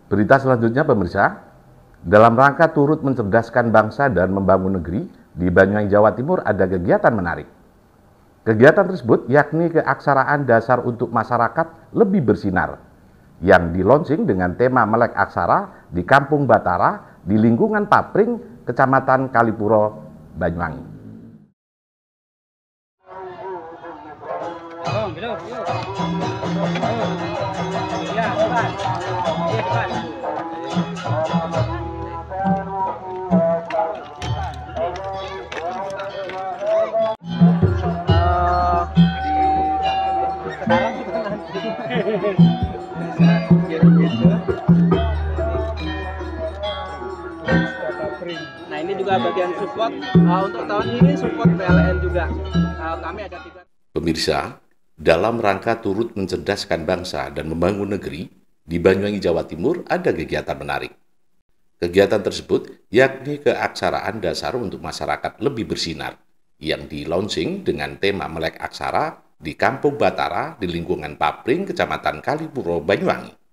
Berita selanjutnya pemirsa, dalam rangka turut mencerdaskan bangsa dan membangun negeri, di Banyuwangi, Jawa Timur ada kegiatan menarik. Kegiatan tersebut yakni keaksaraan dasar untuk masyarakat lebih bersinar, yang di-launching dengan tema Melek Aksara di Kampung Batara di lingkungan Papring, Kecamatan Kalipuro, Banyuwangi. Nah, ini juga bagian support untuk tahun ini, support PLN juga. Kami ada 3. Pemirsa, dalam rangka turut mencerdaskan bangsa dan membangun negeri, di Banyuwangi, Jawa Timur ada kegiatan menarik. Kegiatan tersebut yakni keaksaraan dasar untuk masyarakat lebih bersinar, yang di-launching dengan tema Melek Aksara di Kampung Batara di lingkungan Papring, Kecamatan Kalipuro, Banyuwangi.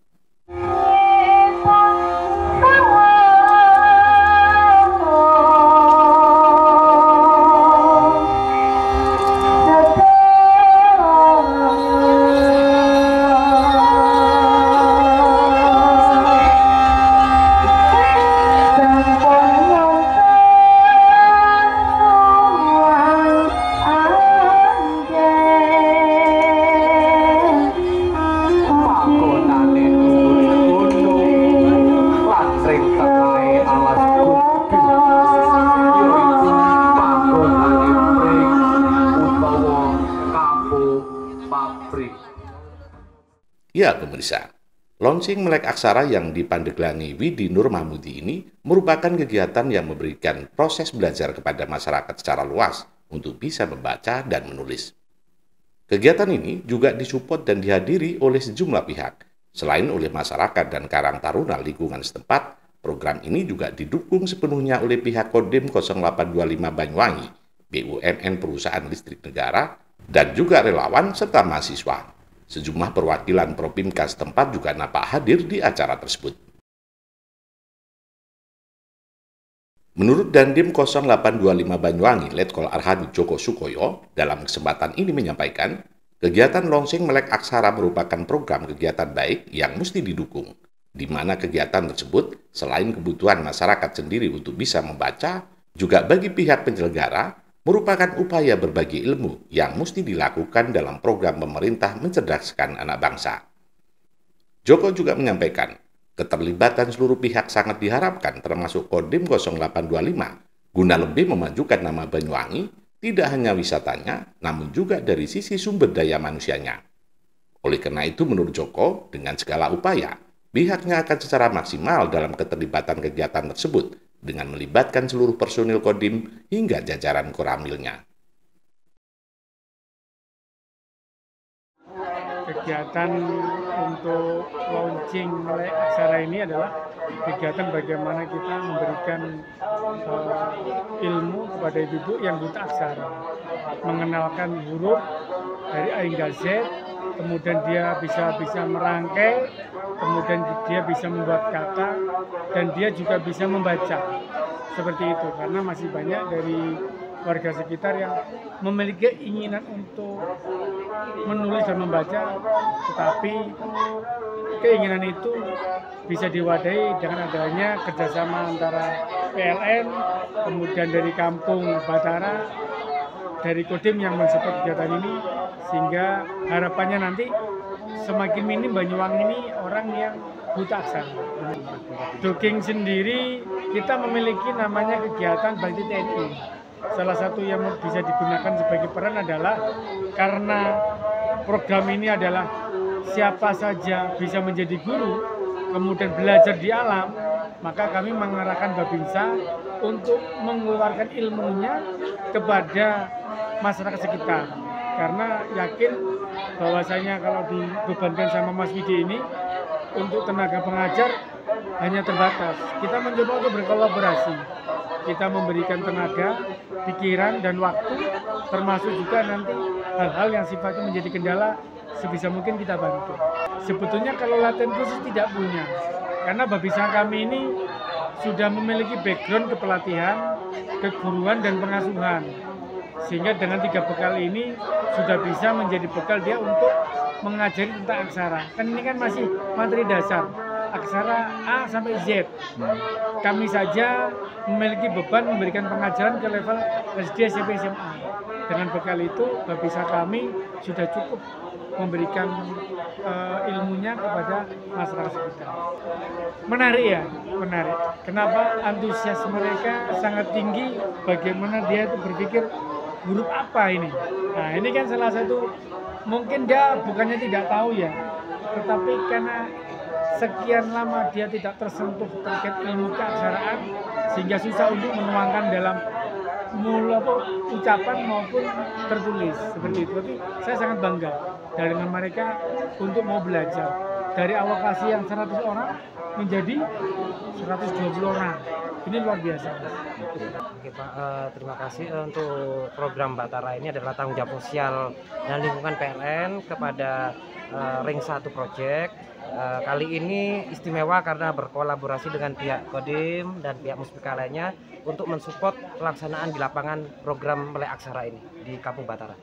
Ya pemirsa, launching Melek Aksara yang dipandeglangi Widi Nur Mahmudi ini merupakan kegiatan yang memberikan proses belajar kepada masyarakat secara luas untuk bisa membaca dan menulis. Kegiatan ini juga disupport dan dihadiri oleh sejumlah pihak. Selain oleh masyarakat dan Karang Taruna lingkungan setempat, program ini juga didukung sepenuhnya oleh pihak Kodim 0825 Banyuwangi, BUMN Perusahaan Listrik Negara, dan juga relawan serta mahasiswa. Sejumlah perwakilan Propimka setempat juga nampak hadir di acara tersebut. Menurut Dandim 0825 Banyuwangi, Letkol Arhanud Joko Sukoyo, dalam kesempatan ini menyampaikan, kegiatan launching Melek Aksara merupakan program kegiatan baik yang mesti didukung, di mana kegiatan tersebut selain kebutuhan masyarakat sendiri untuk bisa membaca, juga bagi pihak penyelenggara, merupakan upaya berbagi ilmu yang mesti dilakukan dalam program pemerintah mencerdaskan anak bangsa. Joko juga menyampaikan, keterlibatan seluruh pihak sangat diharapkan termasuk Kodim 0825 guna lebih memajukan nama Banyuwangi, tidak hanya wisatanya, namun juga dari sisi sumber daya manusianya. Oleh karena itu menurut Joko, dengan segala upaya, pihaknya akan secara maksimal dalam keterlibatan kegiatan tersebut, dengan melibatkan seluruh personil Kodim hingga jajaran koramilnya. Kegiatan untuk launching Melek Aksara ini adalah kegiatan bagaimana kita memberikan ilmu kepada ibu-ibu yang buta aksara, mengenalkan huruf dari A hingga Z, kemudian dia bisa merangkai, kemudian dia bisa membuat kata, dan dia juga bisa membaca. Seperti itu, karena masih banyak dari warga sekitar yang memiliki keinginan untuk menulis dan membaca, tetapi keinginan itu bisa diwadahi dengan adanya kerjasama antara PLN, kemudian dari Kampung Batara, dari Kodim yang mensupport kegiatan ini, sehingga harapannya nanti semakin minim Banyuwangi ini orang yang buta aksara. Jogging sendiri kita memiliki namanya kegiatan Bakti TNI. Salah satu yang bisa digunakan sebagai peran adalah karena program ini adalah siapa saja bisa menjadi guru, kemudian belajar di alam, maka kami mengarahkan Babinsa untuk mengeluarkan ilmunya kepada masyarakat sekitar. Karena yakin bahwasanya kalau dibebankan sama Mas Widi ini, untuk tenaga pengajar hanya terbatas. Kita mencoba untuk berkolaborasi. Kita memberikan tenaga, pikiran, dan waktu, termasuk juga nanti hal-hal yang sifatnya menjadi kendala, sebisa mungkin kita bantu. Sebetulnya kalau latihan khusus tidak punya, Karena babinsa kami ini sudah memiliki background kepelatihan, keguruan, dan pengasuhan. Sehingga dengan 3 bekal ini sudah bisa menjadi bekal dia untuk mengajari tentang aksara. Kan ini kan masih materi dasar, aksara A sampai Z. Kami saja memiliki beban memberikan pengajaran ke level SD, SMP, SMA. Dengan bekal itu, babinsa kami sudah cukup memberikan ilmunya kepada masyarakat sekitar. Menarik ya, menarik. Kenapa antusias mereka sangat tinggi, bagaimana dia itu berpikir huruf apa ini. Nah ini kan salah satu, mungkin dia bukannya tidak tahu ya, tetapi karena sekian lama dia tidak tersentuh terkait ilmu keaksaraan, sehingga susah untuk menuangkan dalam ucapan maupun tertulis seperti itu. Tapi saya sangat bangga dengan mereka untuk mau belajar dari alokasi yang 100 orang menjadi 120 orang. Ini luar biasa. Oke Pak, terima kasih untuk program Batara ini adalah tanggung jawab sosial dan lingkungan PLN kepada Ring 1 Project. Kali ini istimewa karena berkolaborasi dengan pihak Kodim dan pihak Muspika lainnya untuk mensupport pelaksanaan di lapangan program Melek Aksara ini di Kampung Batara.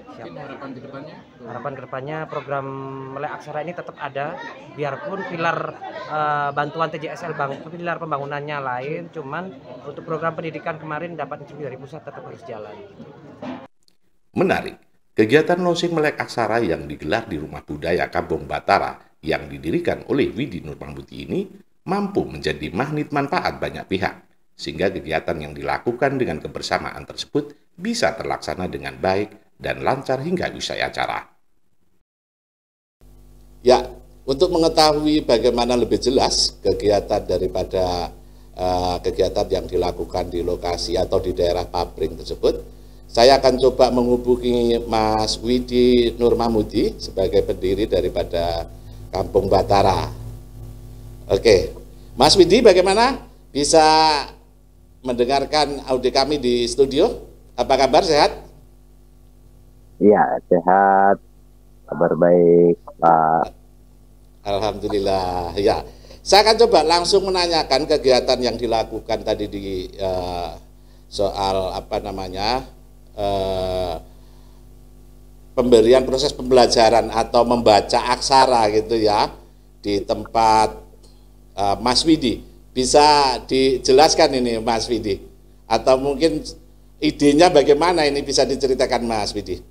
Siap. Harapan ke depannya? Harapan ke depannya program Melek Aksara ini tetap ada, biarpun pilar bantuan TJSL pilar pembangunannya lain, cuman untuk program pendidikan kemarin dapat instruksi dari pusat tetap harus jalan. Menarik, kegiatan launching Melek Aksara yang digelar di Rumah Budaya Kampung Batara yang didirikan oleh Widi Nurmahmudi ini mampu menjadi magnet manfaat banyak pihak, sehingga kegiatan yang dilakukan dengan kebersamaan tersebut bisa terlaksana dengan baik dan lancar hingga usai acara. Ya, untuk mengetahui bagaimana lebih jelas kegiatan daripada kegiatan yang dilakukan di lokasi atau di daerah Papring tersebut, saya akan coba menghubungi Mas Widi Nurmahmudi sebagai pendiri daripada Kampung Batara. Oke, Mas Widi, bagaimana? Bisa mendengarkan audio kami di studio? Apa kabar, sehat? Iya, sehat. Kabar baik, Pak. Alhamdulillah. Ya, saya akan coba langsung menanyakan kegiatan yang dilakukan tadi di soal apa namanya pemberian proses pembelajaran atau membaca aksara gitu ya di tempat Mas Widi. Bisa dijelaskan ini Mas Widi? Atau mungkin idenya bagaimana ini bisa diceritakan Mas Widi?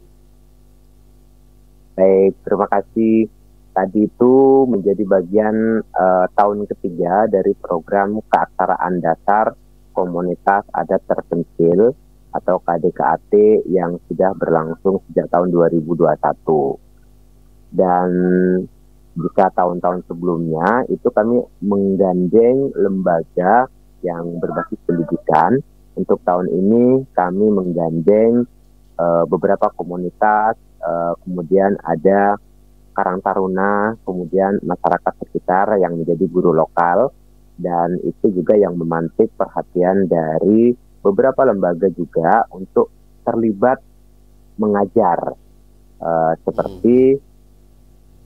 Baik, terima kasih. Tadi itu menjadi bagian tahun ketiga dari program keaksaraan dasar komunitas adat terpencil atau KDKAT yang sudah berlangsung sejak tahun 2021. Dan jika tahun-tahun sebelumnya itu kami menggandeng lembaga yang berbasis pendidikan, untuk tahun ini kami menggandeng beberapa komunitas, kemudian ada Karang Taruna, kemudian masyarakat sekitar yang menjadi guru lokal, dan itu juga yang memantik perhatian dari beberapa lembaga juga untuk terlibat mengajar. Seperti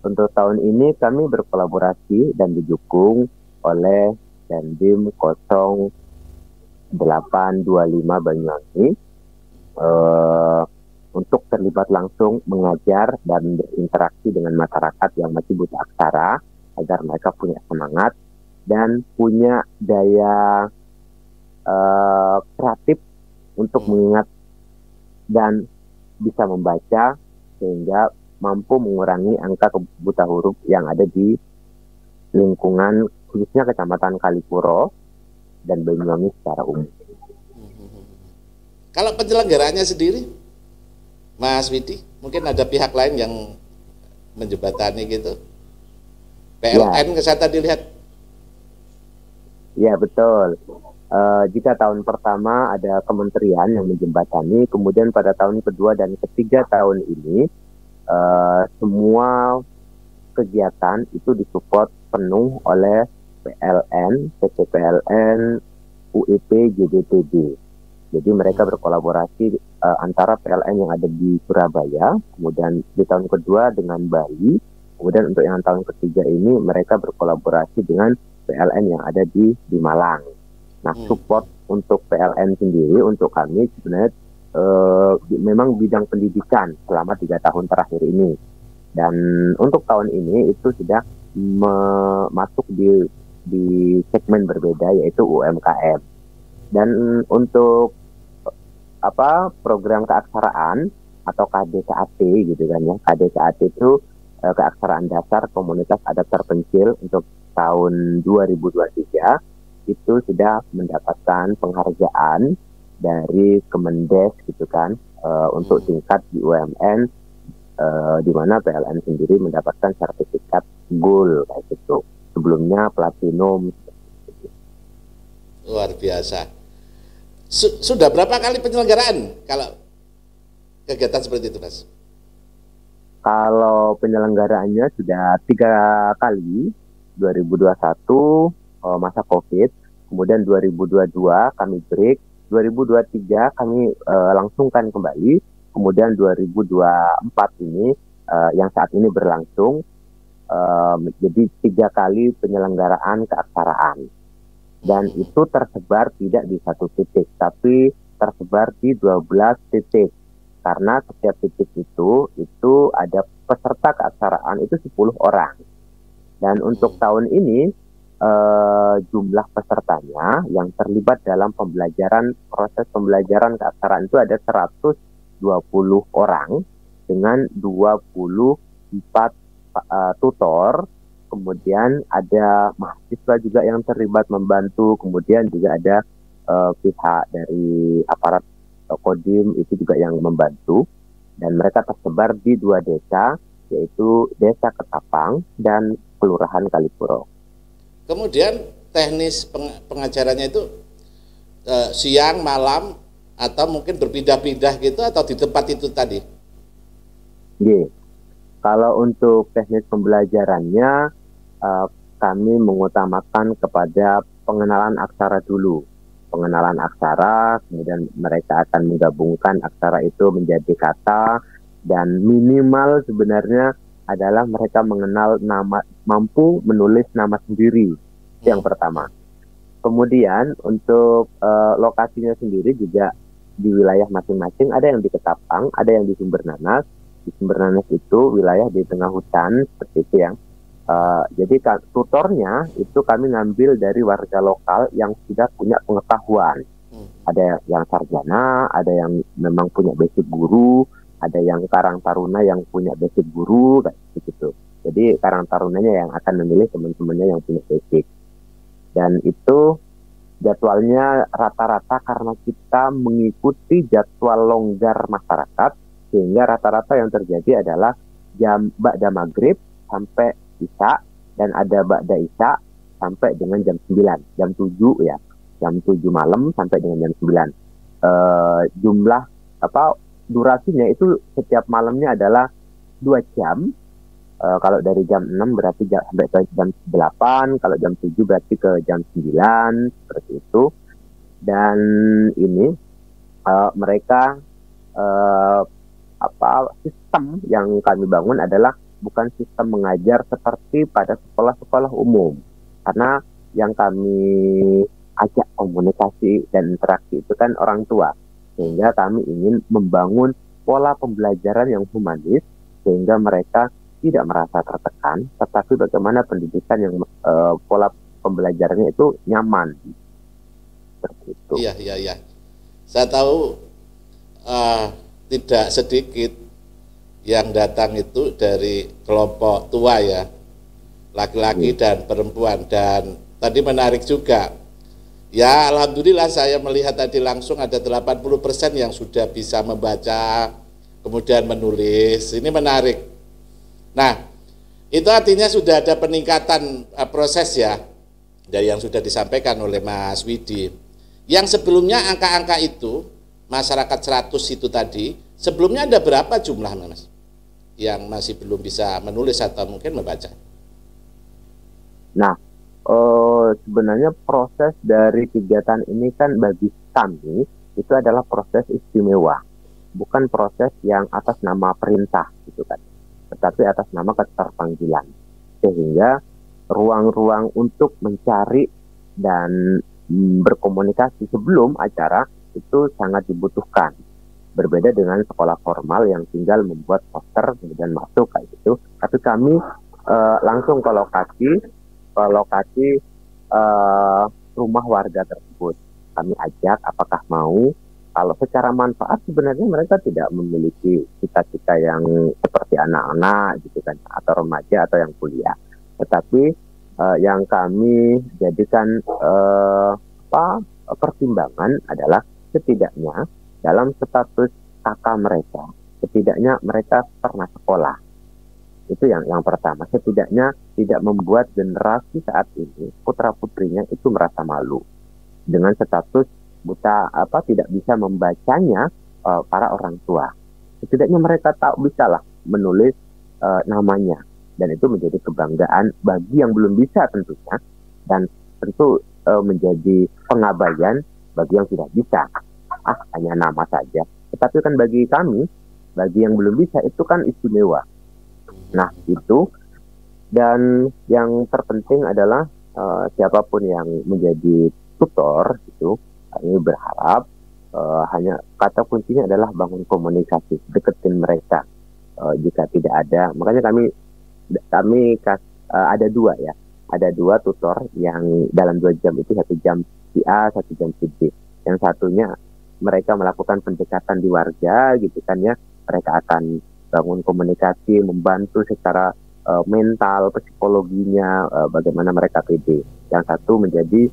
untuk tahun ini kami berkolaborasi dan didukung oleh Dandim 0825 Banyuwangi untuk terlibat langsung mengajar dan berinteraksi dengan masyarakat yang masih buta aksara agar mereka punya semangat dan punya daya kreatif untuk mengingat dan bisa membaca sehingga mampu mengurangi angka buta huruf yang ada di lingkungan khususnya Kecamatan Kalipuro dan Banyuwangi secara umum. Kalau penyelenggaraannya sendiri, Mas Widi, mungkin ada pihak lain yang menjembatani gitu? PLN ya. Saya tadi lihat. Ya betul. Jika tahun pertama ada kementerian yang menjembatani, kemudian pada tahun kedua dan ketiga tahun ini semua kegiatan itu disupport penuh oleh PLN, PCPLN, UIP, JBTD. Jadi mereka berkolaborasi antara PLN yang ada di Surabaya, kemudian di tahun kedua dengan Bali, kemudian untuk yang tahun ketiga ini mereka berkolaborasi dengan PLN yang ada di Malang. Nah, support untuk PLN sendiri untuk kami sebenarnya memang bidang pendidikan selama 3 tahun terakhir ini. Dan untuk tahun ini itu sudah masuk di segmen berbeda yaitu UMKM. Dan untuk program keaksaraan atau KDKAT gitu kan ya. KDKAT itu keaksaraan dasar komunitas adat terpencil untuk tahun 2023 itu sudah mendapatkan penghargaan dari Kemendes gitu kan untuk tingkat BUMN di mana PLN sendiri mendapatkan sertifikat gold kayak gitu. Sebelumnya platinum. Luar biasa. Sudah berapa kali penyelenggaraan kalau kegiatan seperti itu, Mas? Kalau penyelenggaraannya sudah 3 kali, 2021 masa COVID, kemudian 2022 kami break, 2023 kami langsungkan kembali, kemudian 2024 ini yang saat ini berlangsung, jadi 3 kali penyelenggaraan keaksaraan. Dan itu tersebar tidak di satu titik, tapi tersebar di 12 titik. Karena setiap titik itu ada peserta keaksaraan itu 10 orang. Dan untuk tahun ini jumlah pesertanya yang terlibat dalam proses pembelajaran keaksaraan itu ada 120 orang dengan 24 tutor. Kemudian ada mahasiswa juga yang terlibat membantu, kemudian juga ada pihak dari aparat Kodim itu juga yang membantu, dan mereka tersebar di 2 desa, yaitu Desa Ketapang dan Kelurahan Kalipuro. Kemudian teknis pengajarannya itu siang, malam, atau mungkin berpindah-pindah gitu, atau di tempat itu tadi? Kalau untuk teknis pembelajarannya, kami mengutamakan kepada pengenalan aksara dulu. Pengenalan aksara, kemudian mereka akan menggabungkan aksara itu menjadi kata, dan minimal sebenarnya adalah mereka mengenal mampu menulis nama sendiri. Itu yang pertama. Kemudian untuk lokasinya sendiri juga di wilayah masing-masing, ada yang di Ketapang, ada yang di Sumber Nanas. Di Sumber Nanas itu wilayah di tengah hutan seperti itu ya. Jadi tutornya itu kami ngambil dari warga lokal yang sudah punya pengetahuan. Ada yang sarjana, ada yang memang punya basic guru, ada yang karang taruna yang punya basic guru, kayak gitu. Jadi karang tarunanya yang akan memilih teman-temannya yang punya basic. Dan itu jadwalnya rata-rata karena kita mengikuti jadwal longgar masyarakat, sehingga rata-rata yang terjadi adalah jam ba'da maghrib sampai Isya, dan ada ba'da Isya sampai dengan jam 9, jam 7 ya, jam 7 malam sampai dengan jam 9. Jumlah durasinya itu setiap malamnya adalah 2 jam. Kalau dari jam 6 berarti sampai ke jam 8, kalau jam 7 berarti ke jam 9, seperti itu. Dan ini mereka sistem yang kami bangun adalah bukan sistem mengajar seperti pada sekolah-sekolah umum, karena yang kami ajak komunikasi dan interaksi itu kan orang tua, sehingga kami ingin membangun pola pembelajaran yang humanis sehingga mereka tidak merasa tertekan, tetapi bagaimana pendidikan yang pola pembelajarannya itu nyaman, seperti itu. Iya. Saya tahu tidak sedikit yang datang itu dari kelompok tua ya, laki-laki dan perempuan, dan tadi menarik juga ya, alhamdulillah saya melihat tadi langsung ada 80% yang sudah bisa membaca kemudian menulis. Ini menarik. Nah, itu artinya sudah ada peningkatan proses ya dari yang sudah disampaikan oleh Mas Widi. Yang sebelumnya angka-angka itu masyarakat 100 itu tadi, sebelumnya ada berapa jumlah Mas yang masih belum bisa menulis atau mungkin membaca? Nah, sebenarnya proses dari kegiatan ini kan bagi kami itu adalah proses istimewa, bukan proses yang atas nama perintah gitu kan, tetapi atas nama keterpanggilan. Sehingga ruang-ruang untuk mencari dan berkomunikasi sebelum acara itu sangat dibutuhkan. Berbeda dengan sekolah formal yang tinggal membuat poster kemudian masuk kayak gitu. Tapi kami langsung ke lokasi rumah warga tersebut. Kami ajak apakah mau. Kalau secara manfaat sebenarnya mereka tidak memiliki cita-cita yang seperti anak-anak gitu kan, atau remaja atau yang kuliah. Tetapi yang kami jadikan pertimbangan adalah setidaknya dalam status kakak mereka, setidaknya mereka pernah sekolah. Itu yang pertama, setidaknya tidak membuat generasi saat ini putra-putrinya itu merasa malu dengan status buta tidak bisa membacanya para orang tua. Setidaknya mereka bisalah menulis namanya, dan itu menjadi kebanggaan bagi yang belum bisa tentunya, dan tentu menjadi pengabaian bagi yang tidak bisa. Hanya nama saja. Tetapi kan bagi kami, bagi yang belum bisa itu kan istimewa. Nah itu, dan yang terpenting adalah siapapun yang menjadi tutor itu, kami berharap hanya kata kuncinya adalah bangun komunikasi, deketin mereka. Jika tidak ada, makanya kami ada dua ya, ada dua tutor yang dalam 2 jam itu, 1 jam si A, 1 jam si B. Yang satunya mereka melakukan pendekatan di warga gitu kan ya, mereka akan bangun komunikasi, membantu secara mental, psikologinya, bagaimana mereka pede. Yang satu menjadi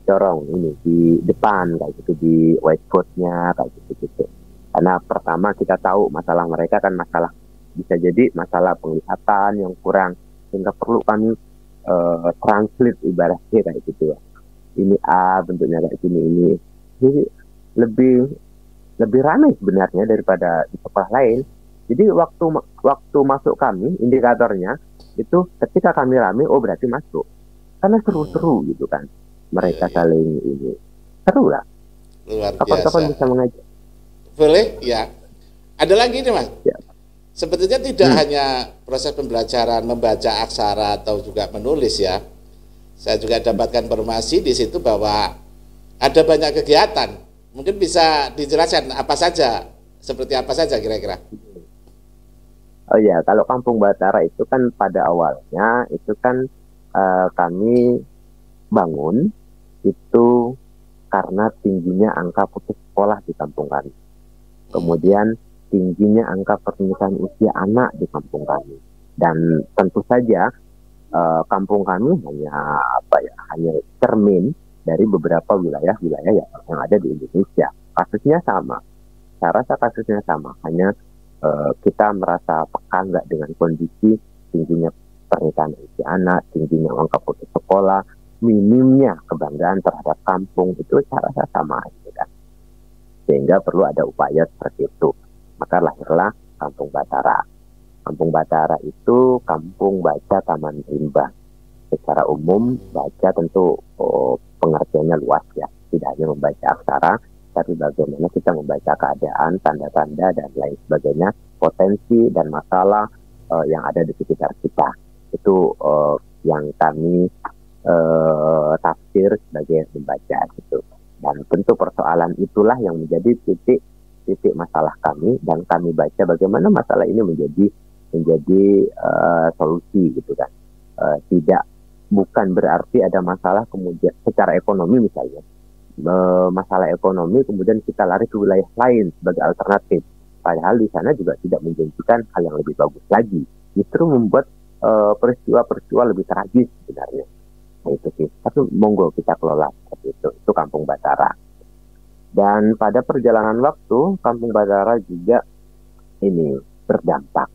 corong ini di depan kayak gitu, di whiteboardnya kayak gitu. Karena pertama kita tahu masalah mereka kan masalah, bisa jadi masalah penglihatan yang kurang, sehingga perlu kami translate ibaratnya kayak gitu ya. Ini A bentuknya kayak gini, ini. Jadi lebih ramai sebenarnya daripada di sekolah lain. Jadi waktu masuk kami, indikatornya itu ketika kami ramai, oh berarti masuk. Karena seru-seru gitu kan. Mereka saling ini. Seru lah. Luar Kapan-kapan biasa. bisa mengajak. Boleh? Ya. Ada lagi nih Mas. Ya. Sebetulnya tidak hanya proses pembelajaran membaca aksara atau juga menulis ya. Saya juga dapatkan informasi di situ bahwa ada banyak kegiatan. Mungkin bisa dijelaskan apa saja, seperti apa saja kira-kira. Oh ya, kalau Kampung Batara itu kan pada awalnya itu kan kami bangun itu karena tingginya angka putus sekolah di kampung kami. Kemudian tingginya angka pernikahan usia anak di kampung kami. Dan tentu saja kampung kami hanya cermin dari beberapa wilayah-wilayah yang ada di Indonesia. Kasusnya sama. Saya rasa kasusnya sama. Hanya kita merasa peka nggak dengan kondisi tingginya pernikahan usia anak, tingginya angka putus sekolah, minimnya kebanggaan terhadap kampung, itu saya rasa sama gitu kan. Sehingga perlu ada upaya seperti itu. Maka lahirlah Kampung Batara. Kampung Batara itu kampung baca taman rimba. Secara umum baca tentu pengertiannya luas ya. Tidak hanya membaca aksara, tapi bagaimana kita membaca keadaan, tanda-tanda dan lain sebagainya, potensi dan masalah yang ada di sekitar kita. Itu yang kami tafsir sebagai membaca gitu. Dan tentu persoalan itulah yang menjadi titik masalah kami, dan kami baca bagaimana masalah ini menjadi solusi gitu kan. Bukan berarti ada masalah kemudian secara ekonomi misalnya, masalah ekonomi kemudian kita lari ke wilayah lain sebagai alternatif, padahal di sana juga tidak menjanjikan hal yang lebih bagus lagi, justru membuat peristiwa-peristiwa lebih tragis sebenarnya. Nah, itu sih. Tapi monggo kita kelola seperti itu. Itu Kampung Batara. Dan pada perjalanan waktu, Kampung Batara juga ini berdampak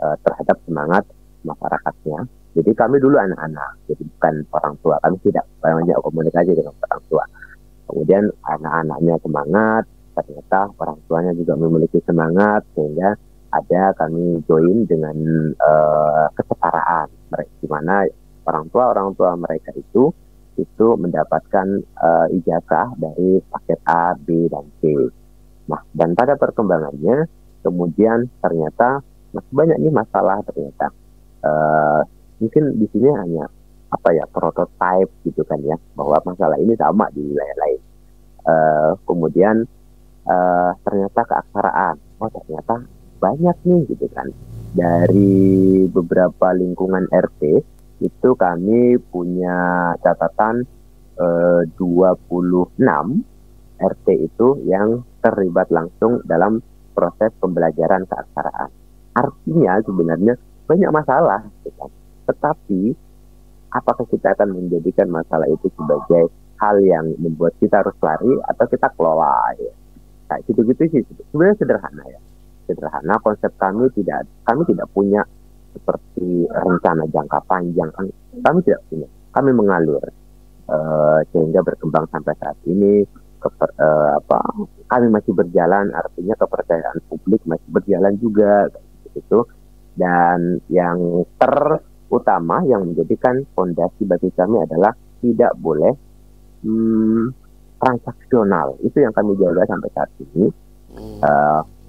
terhadap semangat masyarakatnya. Jadi kami dulu anak-anak, jadi bukan orang tua. Kami tidak banyak komunikasi dengan orang tua. Kemudian anak-anaknya semangat, ternyata orang tuanya juga memiliki semangat, sehingga ada kami join dengan kesetaraan, di mana orang tua mereka itu mendapatkan ijazah dari paket A, B, dan C. Nah, dan pada perkembangannya kemudian ternyata masih banyak nih masalah ternyata. mungkin di sini hanya prototype gitu kan ya, bahwa masalah ini sama di wilayah lain. Kemudian ternyata keaksaraan, ternyata banyak nih gitu kan. Dari beberapa lingkungan RT itu kami punya catatan 26 RT itu yang terlibat langsung dalam proses pembelajaran keaksaraan. Artinya sebenarnya banyak masalah gitu kan. Tetapi apakah kita akan menjadikan masalah itu sebagai hal yang membuat kita harus lari atau kita kelola ya. Nah, gitu-gitu sih sebenarnya sederhana ya. Sederhana, konsep kami tidak punya seperti rencana jangka panjang, kami tidak punya. Kami mengalir sehingga berkembang sampai saat ini. Kami masih berjalan, artinya kepercayaan publik masih berjalan juga gitu. Dan yang terutama yang menjadikan fondasi bagi kami adalah tidak boleh transaksional. Itu yang kami jaga sampai saat ini.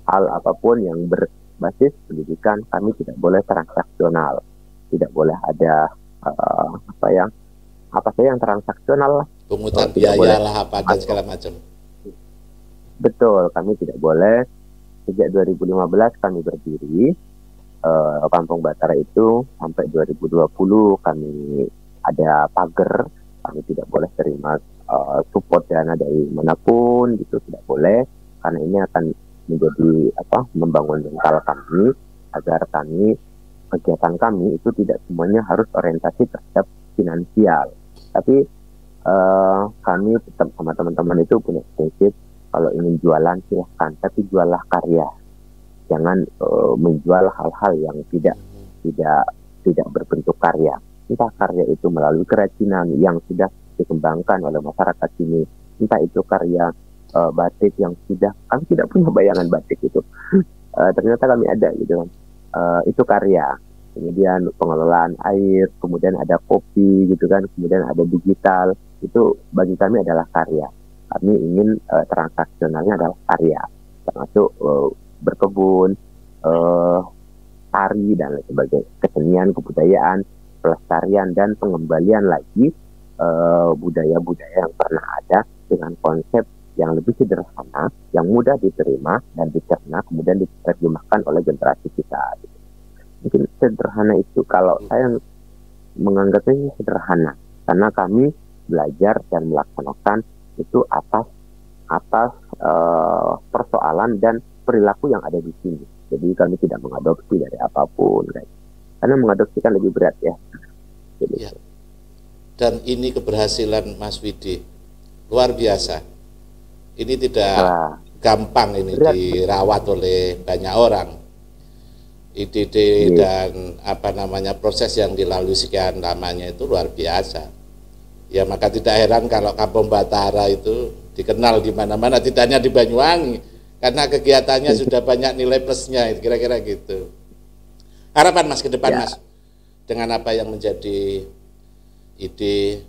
Hal apapun yang berbasis pendidikan kami tidak boleh transaksional, tidak boleh ada apa saja yang transaksional lah, pungutan biaya lah apa dan segala macam. Betul, kami tidak boleh. Sejak 2015 kami berdiri Kampung Batara itu sampai 2020 kami ada pagar, kami tidak boleh terima support dana dari manapun gitu, tidak boleh, karena ini akan menjadi membangun mental kami agar kegiatan kami itu tidak semuanya harus orientasi terhadap finansial, tapi kami tetap sama teman-teman itu punya prinsip, kalau ingin jualan silahkan, tapi jualah karya, jangan menjual hal-hal yang tidak berbentuk karya. Entah karya itu melalui kerajinan yang sudah dikembangkan oleh masyarakat sini, entah itu karya batik yang kami tidak punya bayangan batik itu, ternyata kami ada gitu kan, itu karya. Kemudian pengelolaan air, kemudian ada kopi gitu kan, kemudian ada digital, itu bagi kami adalah karya. Kami ingin transaksionalnya adalah karya, termasuk berkebun, tari dan lain sebagainya, kesenian, kebudayaan, pelestarian dan pengembalian lagi budaya-budaya yang pernah ada dengan konsep yang lebih sederhana, yang mudah diterima dan dicerna, kemudian diterjemahkan oleh generasi kita. Mungkin sederhana itu, kalau saya menganggapnya sederhana, karena kami belajar dan melaksanakan itu atas persoalan dan perilaku yang ada di sini. Jadi kami tidak mengadopsi dari apapun, guys. Karena mengadopsi kan lebih berat ya. Jadi, ya. Dan ini keberhasilan Mas Widi luar biasa. Ini tidak gampang ini dirawat oleh banyak orang. IDD dan proses yang dilalui sekian lamanya itu luar biasa. Ya maka tidak heran kalau Kampung Batara itu dikenal di mana-mana, tidak hanya di Banyuwangi, karena kegiatannya sudah banyak nilai plusnya, kira-kira gitu. Harapan Mas ke depan Mas, dengan apa yang menjadi ide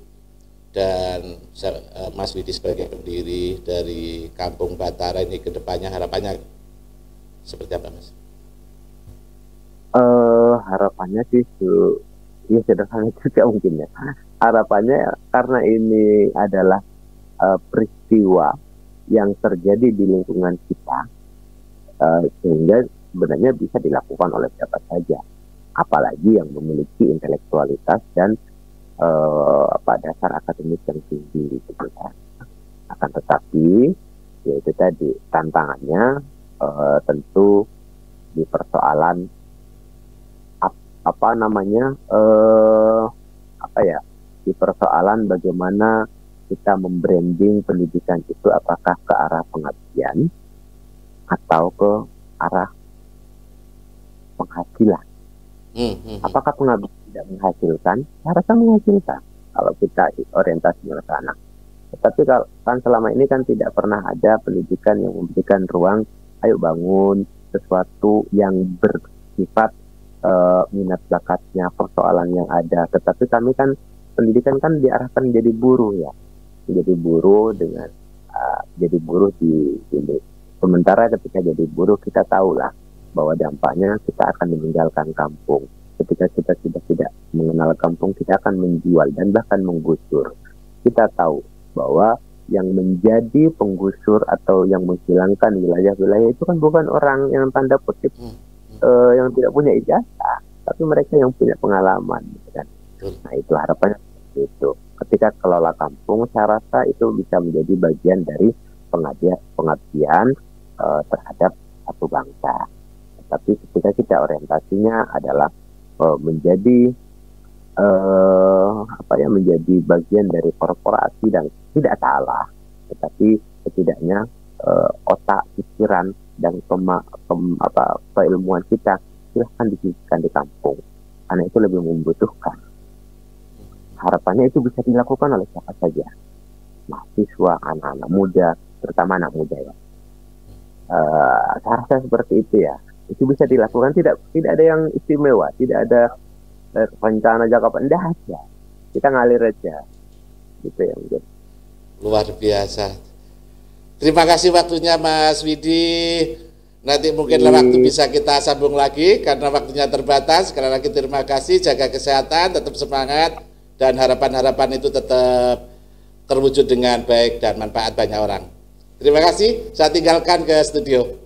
dan Mas Widi sebagai pendiri dari Kampung Batara ini ke depannya, harapannya seperti apa Mas? Harapannya sih sederhana juga mungkin ya. Harapannya karena ini adalah peristiwa yang terjadi di lingkungan kita, sehingga sebenarnya bisa dilakukan oleh siapa saja, apalagi yang memiliki intelektualitas dan dasar akademik yang tinggi gitu ya. Akan tetapi yaitu tadi tantangannya tentu di persoalan di persoalan bagaimana kita membranding pendidikan itu, apakah ke arah pengabdian atau ke arah penghasilan. Apakah pengabdian tidak menghasilkan? Harusnya menghasilkan kalau kita orientasinya ke sana. Tetapi kalau kan selama ini kan tidak pernah ada pendidikan yang memberikan ruang, ayo bangun sesuatu yang bersifat minat bakatnya, persoalan yang ada. Tetapi kami kan pendidikan kan diarahkan menjadi buruh ya, menjadi buruh dengan jadi buruh di sini. Sementara ketika jadi buruh kita tahulah bahwa dampaknya kita akan meninggalkan kampung. Ketika kita sudah tidak mengenal kampung, kita akan menjual dan bahkan menggusur. Kita tahu bahwa yang menjadi penggusur atau yang menghilangkan wilayah-wilayah itu kan bukan orang yang tanda kutip yang tidak punya ijazah, tapi mereka yang punya pengalaman, gitu kan. Nah, itu harapannya itu. Ketika kelola kampung, saya rasa itu bisa menjadi bagian dari pengabdian terhadap satu bangsa. Tapi ketika kita orientasinya adalah menjadi menjadi bagian dari korporasi, dan tidak salah, tetapi setidaknya otak, pikiran, dan keilmuan kita silahkan disisihkan di kampung, karena itu lebih membutuhkan. Harapannya itu bisa dilakukan oleh siapa saja, mahasiswa, anak-anak muda, terutama anak muda ya. Saya rasa seperti itu ya. Itu bisa dilakukan, tidak ada yang istimewa, tidak ada rencana jangka pendek aja. Kita ngalir aja, gitu ya mungkin. Luar biasa. Terima kasih waktunya Mas Widi. Nanti mungkin waktu bisa kita sambung lagi karena waktunya terbatas. Sekali lagi terima kasih, jaga kesehatan, tetap semangat, dan harapan-harapan itu tetap terwujud dengan baik dan manfaat banyak orang. Terima kasih, saya tinggalkan ke studio.